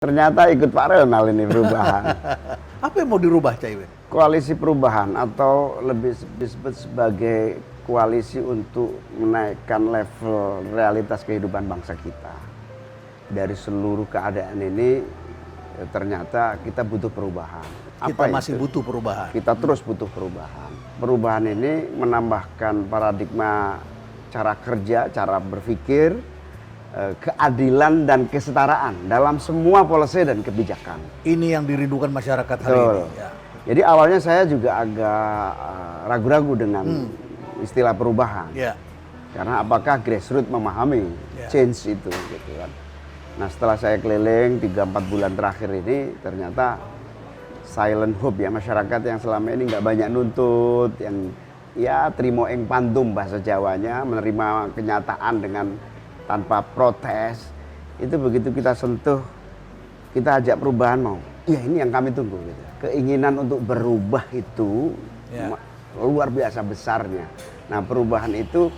Ternyata ikut Pak Ronald ini perubahan. Apa yang mau dirubah, Caimin? Koalisi perubahan atau lebih disebut sebagai koalisi untuk menaikkan level realitas kehidupan bangsa kita. Dari seluruh keadaan ini ternyata kita butuh perubahan. Kita masih butuh perubahan. Kita terus butuh perubahan. Perubahan ini menambahkan paradigma cara kerja, cara berpikir, keadilan dan kesetaraan dalam semua policy dan kebijakan. Ini yang dirindukan masyarakat hari ini. Ya. Jadi awalnya saya juga agak ragu-ragu dengan istilah perubahan. Ya. Karena apakah grassroots memahami change itu gitu kan. Nah, setelah saya keliling 3-4 bulan terakhir ini ternyata silent hope ya, masyarakat yang selama ini nggak banyak nuntut, yang ya trimo ing pantum bahasa Jawanya, menerima kenyataan dengan tanpa protes, itu begitu kita sentuh, kita ajak perubahan mau, ya ini yang kami tunggu gitu. Keinginan untuk berubah itu luar biasa besarnya. Nah, perubahan itu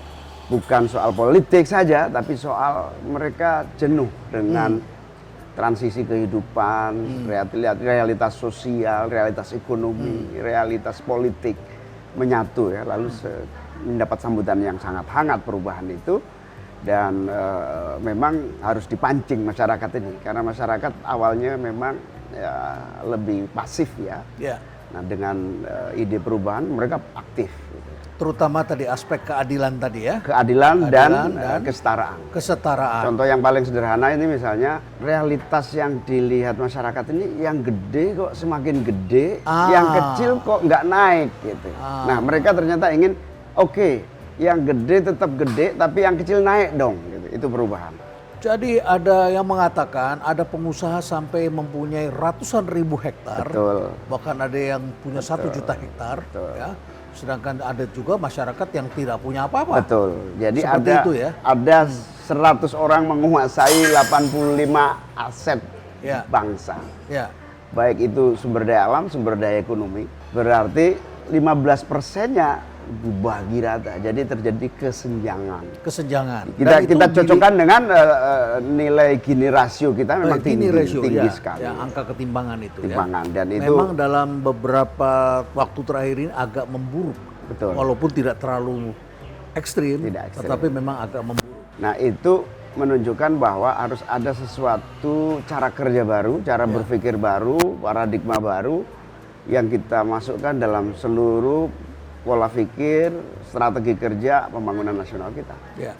bukan soal politik saja, tapi soal mereka jenuh dengan transisi kehidupan, realitas sosial, realitas ekonomi, realitas politik menyatu ya, lalu mendapat sambutan yang sangat hangat perubahan itu. Dan memang harus dipancing masyarakat ini, karena masyarakat awalnya memang ya, lebih pasif ya. Nah, dengan ide perubahan mereka aktif. Gitu. Terutama tadi aspek keadilan tadi ya. Keadilan dan kesetaraan. Kesetaraan. Contoh yang paling sederhana ini misalnya realitas yang dilihat masyarakat ini, yang gede kok semakin gede, yang kecil kok nggak naik gitu. Nah, mereka ternyata ingin yang gede tetap gede, tapi yang kecil naik dong. Gitu. Itu perubahan. Jadi ada yang mengatakan ada pengusaha sampai mempunyai ratusan ribu hektar. Betul. Bahkan ada yang punya 1 juta hektar. Ya. Sedangkan ada juga masyarakat yang tidak punya apa-apa. Betul. Jadi seperti ada 100 orang menguasai 85 aset bangsa. Ya. Baik itu sumber daya alam, sumber daya ekonomi. Berarti 15%-nya dibagi rata, jadi terjadi kesenjangan. Kita cocokkan dengan nilai Gini rasio kita memang tinggi sekali. Ya, angka ketimbangan itu. Timbangan. Ya. Dan memang itu dalam beberapa waktu terakhir ini agak memburuk. Betul. Walaupun tidak terlalu ekstrim, tetapi memang agak memburuk. Nah, itu menunjukkan bahwa harus ada sesuatu cara kerja baru, cara berpikir baru, paradigma baru yang kita masukkan dalam seluruh pola pikir, strategi kerja pembangunan nasional kita. Ya.